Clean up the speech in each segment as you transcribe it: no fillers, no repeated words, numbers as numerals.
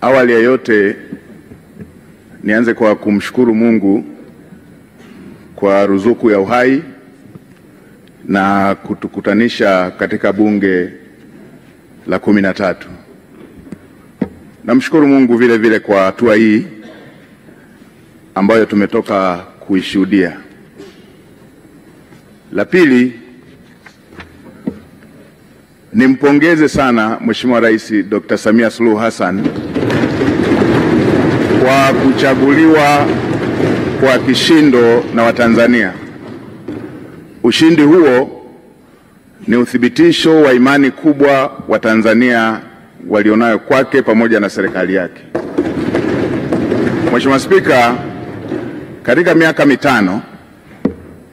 Awali ya yote nianze kwa kumshukuru Mungu kwa ruzuku ya uhai na kutukutanisha katika bunge la 13. Namshukuru Mungu vile vile kwa hatua hii ambayo tumetoka kuishuhudia. La pili, nimpongeze sana Mheshimiwa Rais Dr. Samia Suluhu Hassan kwa kuchaguliwa kwa kishindo na Watanzania. Ushindi huo ni uthibitisho wa imani kubwa wa Tanzania walionayo kwake pamoja na serikali yake. Mheshimiwa Spika, katika miaka mitano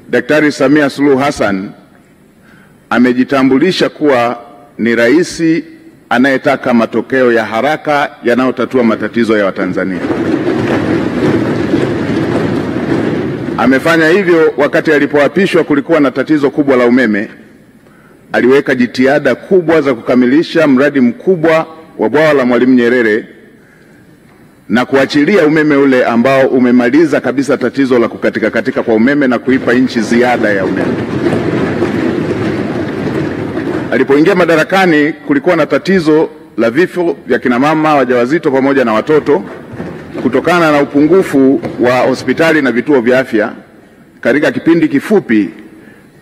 Daktari Samia Suluhu Hassan amejitambulisha kuwa ni rais anayetaka matokeo ya haraka yanayotatua matatizo ya Watanzania. Amefanya hivyo wakati alipoapishwa kulikuwa na tatizo kubwa la umeme. Aliweka jitihada kubwa za kukamilisha mradi mkubwa wa bwawa la Mwalimu Nyerere na kuachilia umeme ule ambao umemaliza kabisa tatizo la kukatika kwa umeme na kuipa nchi ziada ya umeme. Alipoingia madarakani kulikuwa na tatizo la vifo vya kina mama wajawazito pamoja na watoto kutokana na upungufu wa hospitali na vituo vya afya. Katika kipindi kifupi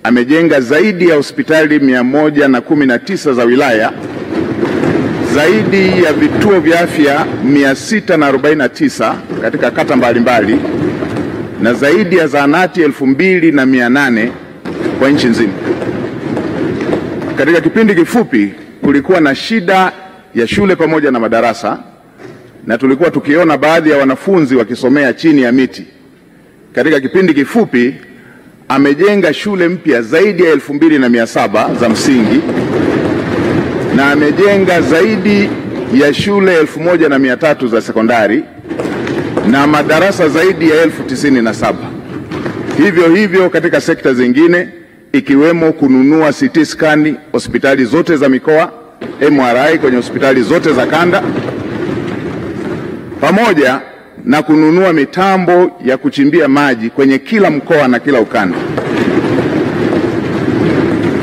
amejenga zaidi ya hospitali 119 za wilaya, zaidi ya vituo vya afya 649 katika kata mbalimbali na zaidi ya zahanati 2800 kwa nchi nzima. Katika kipindi kifupi kulikuwa na shida ya shule pamoja na madarasa, na tulikuwa tukiona baadhi ya wanafunzi wakisomea chini ya miti. Katika kipindi kifupi amejenga shule mpya zaidi ya 2700 za msingi na amejenga zaidi ya shule 1300 za sekondari na madarasa zaidi ya 1097. Hivyo hivyo katika sekta zingine ikiwemo kununua CT scan hospitali zote za mikoa, MRI kwenye hospitali zote za kanda, pamoja na kununua mitambo ya kuchimbia maji kwenye kila mkoa na kila ukanda.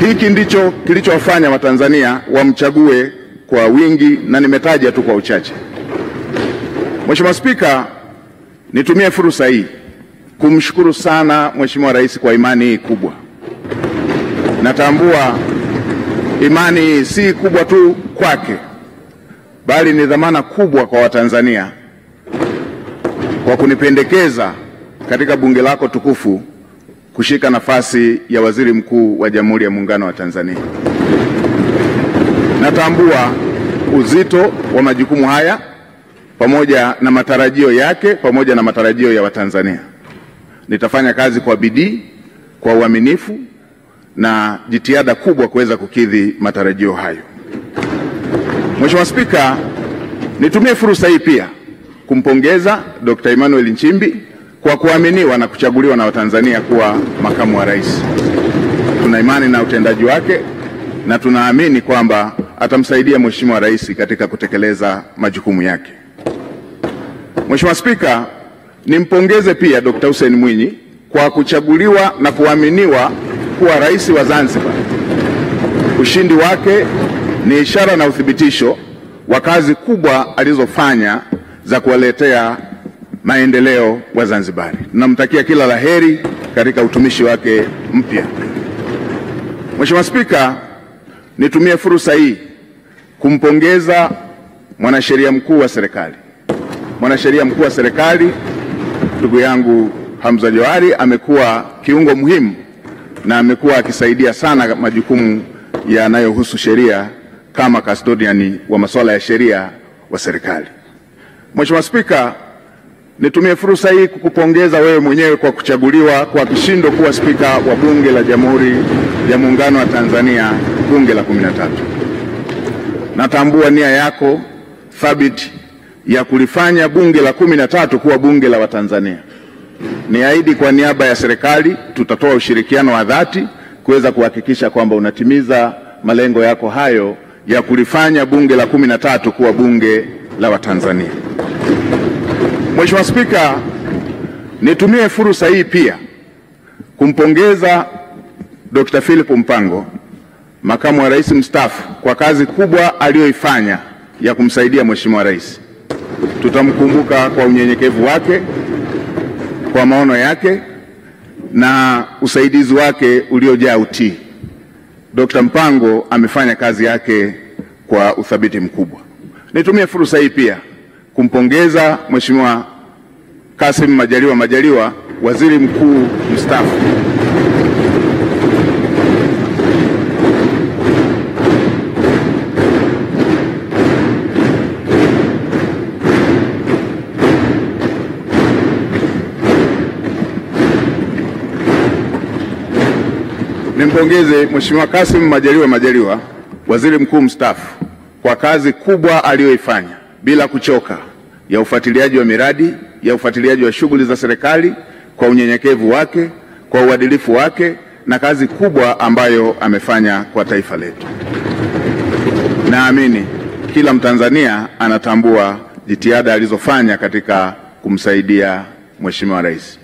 Hiki ndicho kilichowafanya Watanzania wamchague kwa wingi, na nimetaja tu kwa uchache. Mheshimiwa Spika, nitumie fursa hii kumshukuru sana Mheshimiwa Rais kwa imani hii kubwa. Natambua imani hii si kubwa tu kwake, bali ni dhamana kubwa kwa Watanzania kwa kunipendekeza katika bunge lako tukufu kushika nafasi ya Waziri Mkuu wa Jamhuri ya Muungano wa Tanzania. Natambua uzito wa majukumu haya pamoja na matarajio yake pamoja na matarajio ya Watanzania. Nitafanya kazi kwa bidii, kwa uaminifu na jitihada kubwa kuweza kukidhi matarajio hayo. Mheshimiwa Spika, nitumie fursa hii pia kumpongeza Dr. Emmanuel Nchimbi kwa kuaminiwa na kuchaguliwa na Watanzania kuwa makamu wa rais. Tuna imani na utendaji wake na tunaamini kwamba atamsaidia Mheshimiwa Rais katika kutekeleza majukumu yake. Mheshimiwa Spika, nimpongeze pia Dr. Hussein Mwinyi kwa kuchaguliwa na kuaminiwa kuwa rais wa Zanzibar. Ushindi wake ni ishara na uthibitisho wa kazi kubwa alizofanya za kuwaletea maendeleo wa Zanzibari. Namtakia kila laheri katika utumishi wake mpya. Mheshimiwa Spika, nitumie fursa hii kumpongeza mwanasheria mkuu wa serikali. Mwanasheria mkuu wa serikali ndugu yangu Hamza Johari amekuwa kiungo muhimu na amekuwa akisaidia sana majukumu yanayohusu sheria kama custodian wa masuala ya sheria wa serikali. Mheshimiwa Spika, nitumie fursa hii kukupongeza wewe mwenyewe kwa kuchaguliwa kwa kishindo kuwa spika wa Bunge la Jamhuri ya Muungano wa Tanzania, bunge la 13. Natambua nia yako thabiti ya kulifanya bunge la 13 kuwa bunge la Watanzania. Niahidi kwa niaba ya serikali tutatoa ushirikiano wa dhati kuweza kuhakikisha kwamba unatimiza malengo yako hayo ya kulifanya bunge la 13 kuwa bunge la Watanzania. Mheshimiwa Spika, nitumie fursa hii pia kumpongeza Dr. Philip Mpango, Makamu wa Rais mstaafu, kwa kazi kubwa aliyoifanya ya kumsaidia Mheshimiwa Rais. Tutamkumbuka kwa unyenyekevu wake, kwa maono yake na usaidizi wake uliojaa utii. Dr. Mpango amefanya kazi yake kwa uthabiti mkubwa. Nitumie fursa hii pia kumpongeza Mheshimiwa Kassim Majaliwa, Waziri Mkuu mstaafu. Nimpongeze Mheshimiwa Kassim Majaliwa, Waziri Mkuu mstaafu, kwa kazi kubwa aliyoifanya bila kuchoka ya ufuatiliaji wa miradi, ya ufuatiliaji wa shughuli za serikali, kwa unyenyekevu wake, kwa uadilifu wake na kazi kubwa ambayo amefanya kwa taifa letu. Naamini kila Mtanzania anatambua jitihada alizofanya katika kumsaidia Mheshimiwa Rais.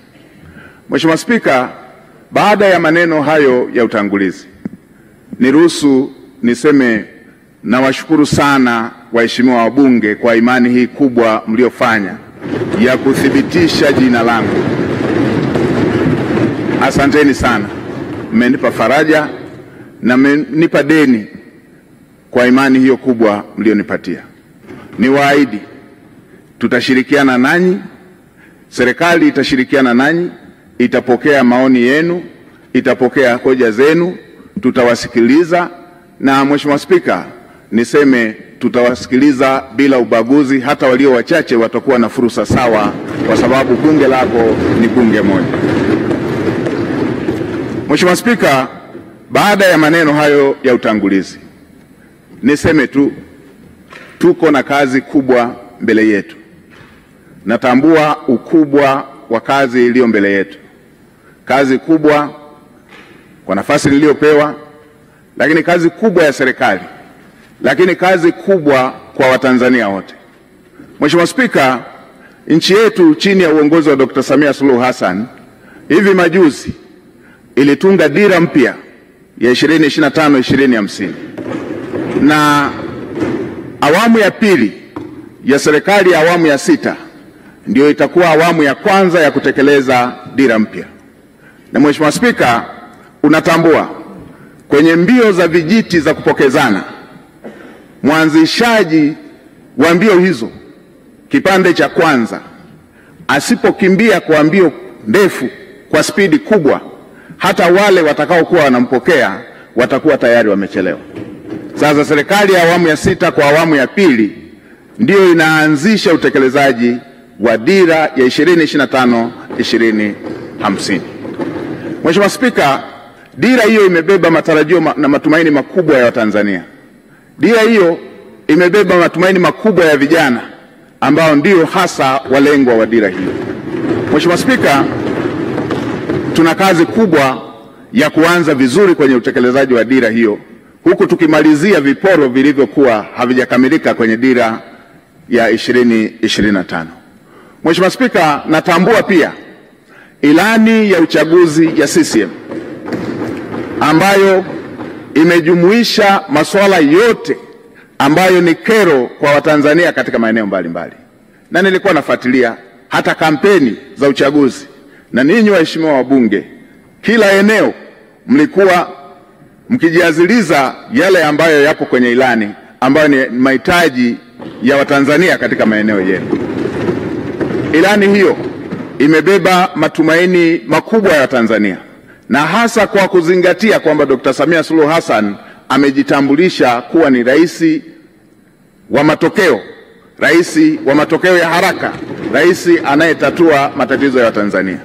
Mheshimiwa Spika, baada ya maneno hayo ya utangulizi, niruhusu niseme nawashukuru sana waheshimiwa wabunge kwa imani hii kubwa mliofanya ya kuthibitisha jina langu. Asanteni sana. Mmenipa faraja na mmenipa deni kwa imani hiyo kubwa mlionipatia. Niwaahidi tutashirikiana nanyi, serikali itashirikiana nanyi, itapokea maoni yenu, itapokea hoja zenu, tutawasikiliza. Na Mheshimiwa Spika, niseme tutawasikiliza bila ubaguzi, hata walio wachache watakuwa na fursa sawa, kwa sababu bunge lako ni bunge moja. Mheshimiwa Spika, baada ya maneno hayo ya utangulizi, niseme tu tuko na kazi kubwa mbele yetu. Natambua ukubwa wa kazi iliyo mbele yetu. Kazi kubwa kwa nafasi niliyopewa, lakini kazi kubwa ya serikali, lakini kazi kubwa kwa Watanzania wote. Mheshimiwa Spika, nchi yetu chini ya uongozi wa Dr. Samia Suluhu Hassan hivi majuzi ilitunga dira mpya ya 2025-2050, na awamu ya pili ya serikali ya awamu ya 6 ndio itakuwa awamu ya kwanza ya kutekeleza dira mpya. Na Mheshimiwa Spika, unatambua kwenye mbio za vijiti za kupokezana, mwanzishaji wa mbio hizo kipande cha kwanza asipokimbia kwa mbio ndefu kwa spidi kubwa, hata wale watakaokuwa wanampokea watakuwa tayari wamechelewa. Sasa serikali ya awamu ya 6 kwa awamu ya pili ndio inaanzisha utekelezaji wa dira ya 2025-2050. Mheshimiwa Spika, dira hiyo imebeba matarajio na matumaini makubwa ya Watanzania. Dira hiyo imebeba matumaini makubwa ya vijana ambao ndio hasa walengwa wa dira hiyo. Mheshimiwa Spika, tuna kazi kubwa ya kuanza vizuri kwenye utekelezaji wa dira hiyo, huku tukimalizia viporo vilivyokuwa havijakamilika kwenye dira ya 2025. Mheshimiwa Spika, natambua pia ilani ya uchaguzi ya CCM ambayo imejumuisha masuala yote ambayo ni kero kwa Watanzania katika maeneo mbalimbali. Na nilikuwa nafuatilia hata kampeni za uchaguzi, na ninyi waheshimiwa wabunge, kila eneo mlikuwa mkijiaziliza yale ambayo yapo kwenye ilani, ambayo ni mahitaji ya Watanzania katika maeneo yenu. Ilani hiyo imebeba matumaini makubwa ya Tanzania, na hasa kwa kuzingatia kwamba Dr. Samia Suluhu Hassan amejitambulisha kuwa ni rais wa matokeo, rais wa matokeo ya haraka, rais anayetatua matatizo ya Tanzania.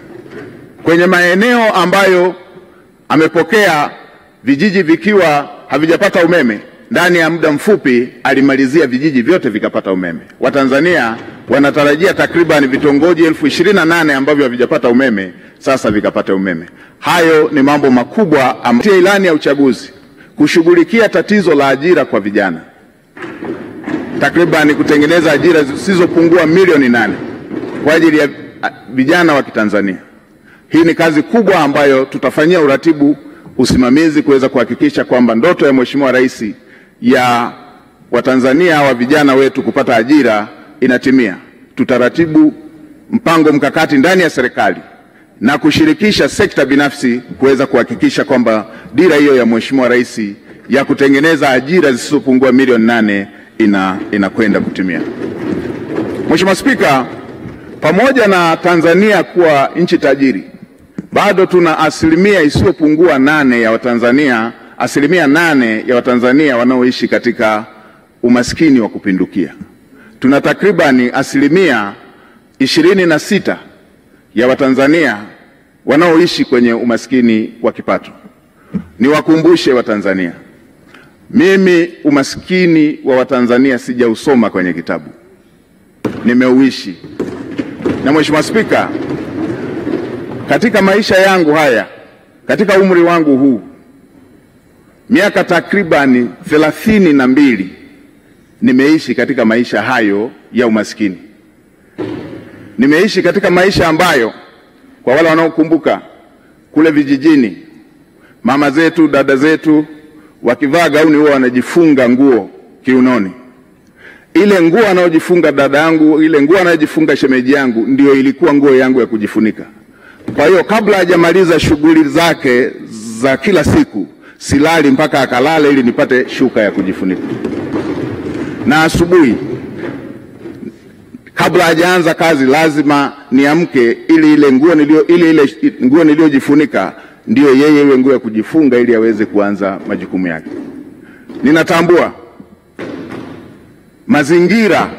Kwenye maeneo ambayo amepokea vijiji vikiwa havijapata umeme, ndani ya muda mfupi alimalizia vijiji vyote vikapata umeme. Watanzania wanatarajia takriban vitongoji 28,000 ambavyo havijapata umeme sasa vikapata umeme. Hayo ni mambo makubwa ambayo ilani ya uchaguzi kushughulikia tatizo la ajira kwa vijana. takriban kutengeneza ajira zisizopungua milioni 8 kwa ajili ya vijana wa Kitanzania. Hii ni kazi kubwa ambayo tutafanyia uratibu, usimamizi kuweza kuhakikisha kwamba ndoto ya Mheshimiwa Rais ya Watanzania wa vijana wetu kupata ajira inatimia. Tutaratibu mpango mkakati ndani ya serikali na kushirikisha sekta binafsi kuweza kuhakikisha kwamba dira hiyo ya Mheshimiwa Rais ya kutengeneza ajira zisizopungua milioni 8 inakwenda kutimia. Mheshimiwa Spika, pamoja na Tanzania kuwa nchi tajiri, bado tuna asilimia isiyopungua 8 ya Watanzania, asilimia 8 ya Watanzania wanaoishi katika umaskini wa kupindukia. Tuna takribani asilimia 26 ya Watanzania wanaoishi kwenye umaskini wa kipato. Niwakumbushe Watanzania, mimi umaskini wa Watanzania sijausoma kwenye kitabu, nimeuishi. Na Mheshimiwa Spika, katika maisha yangu haya, katika umri wangu huu, miaka takribani 32 nimeishi katika maisha hayo ya umaskini. Nimeishi katika maisha ambayo, kwa wale wanaokumbuka, kule vijijini mama zetu, dada zetu wakivaa gauni huwa wanajifunga nguo kiunoni. Ile nguo anayojifunga dada yangu, ile nguo anayojifunga shemeji yangu, ndio ilikuwa nguo yangu ya kujifunika. Kwa hiyo kabla hajamaliza shughuli zake za kila siku, silali mpaka akalale ili nipate shuka ya kujifunika. Na asubuhi kabla hajaanza kazi lazima niamke ili ile nguo niliyojifunika ndio yeye iwe nguo ya kujifunga ili aweze kuanza majukumu yake. Ninatambua mazingira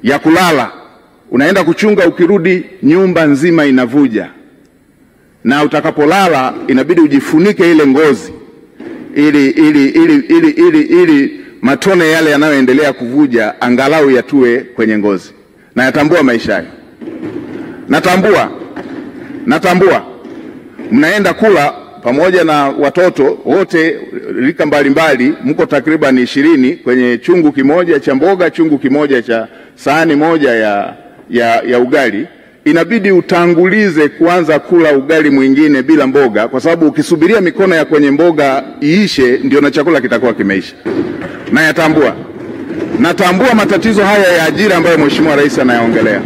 ya kulala, unaenda kuchunga, ukirudi nyumba nzima inavuja, na utakapolala inabidi ujifunike ile ngozi ili matone yale yanayoendelea kuvuja angalau yatue kwenye ngozi. Na yatambua maisha hayo. Natambua mnaenda kula pamoja na watoto wote rika mbalimbali, mko takriban 20 kwenye chungu kimoja cha mboga, chungu kimoja cha sahani moja ya ugali. Inabidi utangulize kuanza kula ugali mwingine bila mboga, kwa sababu ukisubiria mikono ya kwenye mboga iishe ndio na chakula kitakuwa kimeisha. Na natambua matatizo haya ya ajira ambayo Mheshimiwa Rais anayaongelea.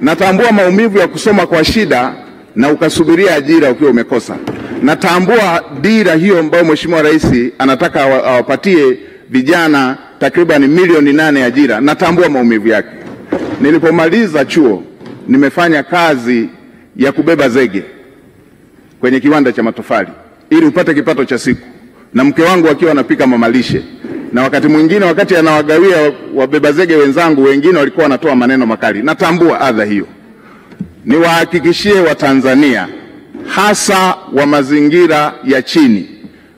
Natambua maumivu ya kusoma kwa shida na ukasubiria ajira ukiwa umekosa. Natambua dira hiyo ambayo Mheshimiwa Rais anataka awapatie vijana takriban milioni 8 ajira. Natambua maumivu yake. Nilipomaliza chuo nimefanya kazi ya kubeba zege kwenye kiwanda cha matofali ili upate kipato cha siku, na mke wangu akiwa anapika mamalishe, na wakati mwingine wakati anawagawia wabeba zege wenzangu wengine walikuwa wanatoa maneno makali. Natambua adha hiyo. Niwahakikishie Watanzania hasa wa mazingira ya chini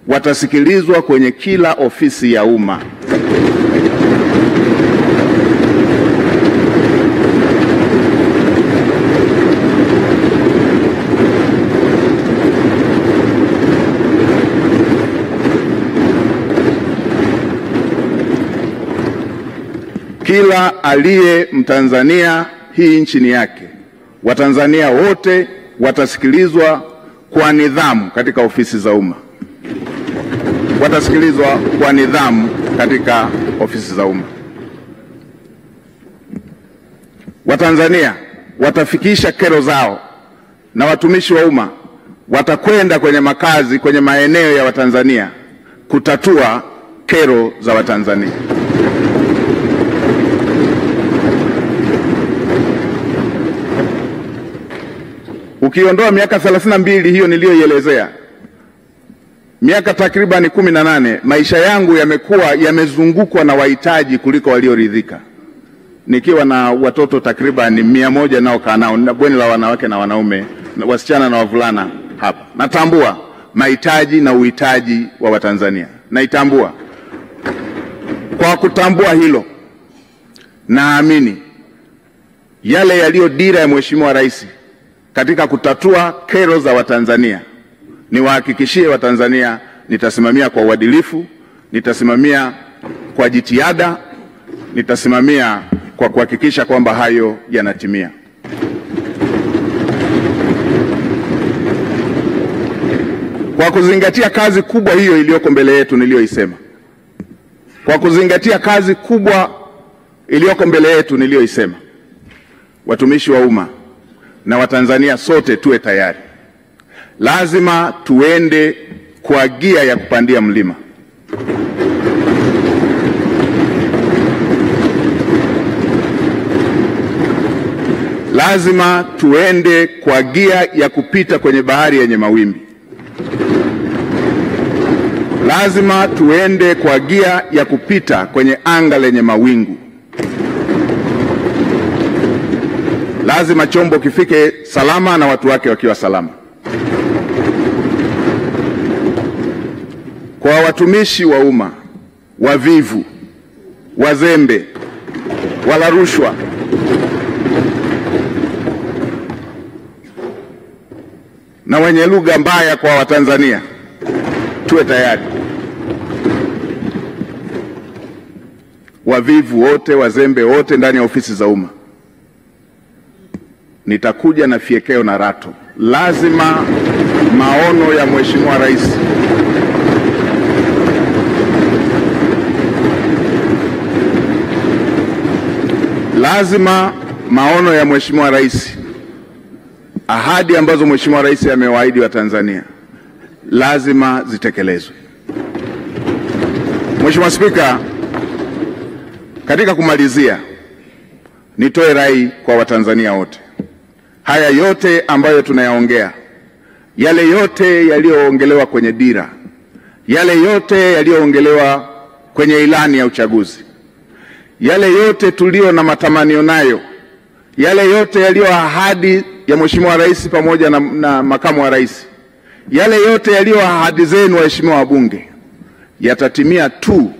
watasikilizwa kwenye kila ofisi ya umma. Kila aliye Mtanzania, hii nchi ni yake. Watanzania wote watasikilizwa kwa nidhamu katika ofisi za umma. Watasikilizwa kwa nidhamu katika ofisi za umma. Watanzania watafikisha kero zao, na watumishi wa umma watakwenda kwenye makazi, kwenye maeneo ya Watanzania kutatua kero za Watanzania. Ukiondoa miaka 32 hiyo niliyoielezea, miaka takriban 18 maisha yangu yamezungukwa na wahitaji kuliko walioridhika. Nikiwa na watoto takriban 100 nao kaa nao, na bweni la wanawake na wanaume, wasichana na wavulana hapa. Natambua mahitaji na uhitaji wa Watanzania. Naitambua. Kwa kutambua hilo, naamini yale yaliyo dira ya Mheshimiwa Rais katika kutatua kero za Watanzania, niwahakikishie Watanzania nitasimamia kwa uadilifu, nitasimamia kwa jitihada, nitasimamia kwa kuhakikisha kwamba hayo yanatimia. Kwa kuzingatia kazi kubwa hiyo iliyoko mbele yetu niliyoisema, kwa kuzingatia kazi kubwa iliyoko mbele yetu niliyoisema, watumishi wa umma na Watanzania sote tuwe tayari. Lazima tuende kwa gia ya kupandia mlima. Lazima tuende kwa gia ya kupita kwenye bahari yenye mawimbi. Lazima tuende kwa gia ya kupita kwenye anga lenye mawingu. Lazima chombo kifike salama na watu wake wakiwa salama. Kwa watumishi wa umma wavivu, wazembe, wala rushwa, na wenye lugha mbaya kwa Watanzania, tuwe tayari. Wavivu wote, wazembe wote ndani ya ofisi za umma, nitakuja na fiekeo na rato. Lazima maono ya Mheshimiwa Rais Mheshimiwa Rais, ahadi ambazo Mheshimiwa Rais amewaahidi wa Tanzania lazima zitekelezwe. Mheshimiwa Spika, katika kumalizia, nitoe rai kwa Watanzania wote. Haya yote ambayo tunayaongea, yale yote yaliyoongelewa kwenye dira, yale yote yaliyoongelewa kwenye ilani ya uchaguzi, yale yote tulio na matamanio nayo, yale yote yaliyo ahadi ya Mheshimiwa Rais pamoja na makamu wa rais, yale yote yaliyo ahadi zenu waheshimiwa wabunge, yatatimia tu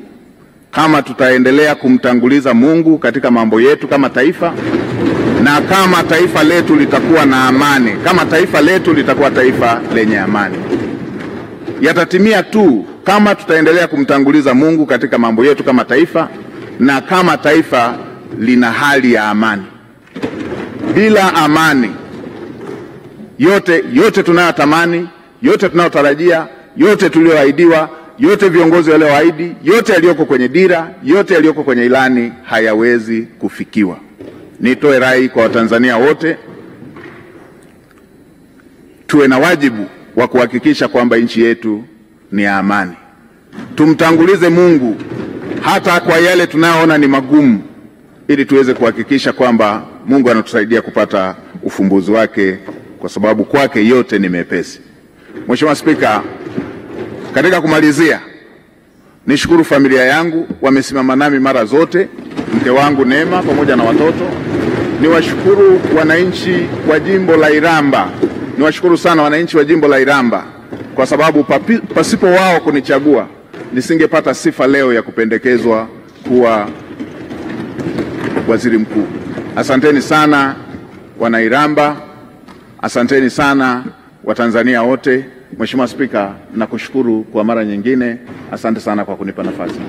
kama tutaendelea kumtanguliza Mungu katika mambo yetu kama taifa, na kama taifa letu litakuwa na amani, kama taifa letu litakuwa taifa lenye amani. Yatatimia tu kama tutaendelea kumtanguliza Mungu katika mambo yetu kama taifa, na kama taifa lina hali ya amani. Bila amani, yote tunayotamani, yote tunayotarajia, yote tulioahidiwa, yote viongozi walioahidi, yote yaliyoko kwenye dira, yote yaliyoko kwenye ilani hayawezi kufikiwa. Nitoe rai kwa Watanzania wote, tuwe na wajibu wa kuhakikisha kwamba nchi yetu ni ya amani. Tumtangulize Mungu hata kwa yale tunayoona ni magumu, ili tuweze kuhakikisha kwamba Mungu anatusaidia kupata ufumbuzi wake, kwa sababu kwake yote ni mepesi. Mheshimiwa Spika, katika kumalizia, nishukuru familia yangu, wamesimama nami mara zote, mke wangu Neema pamoja na watoto. Niwashukuru wananchi wa jimbo la Iramba, niwashukuru sana wananchi wa jimbo la Iramba, kwa sababu pasipo wao kunichagua nisingepata sifa leo ya kupendekezwa kuwa waziri mkuu. Asanteni sana wana Iramba, asanteni sana Watanzania wote. Mheshimiwa Spika, nakushukuru kwa mara nyingine. Asante sana kwa kunipa nafasi.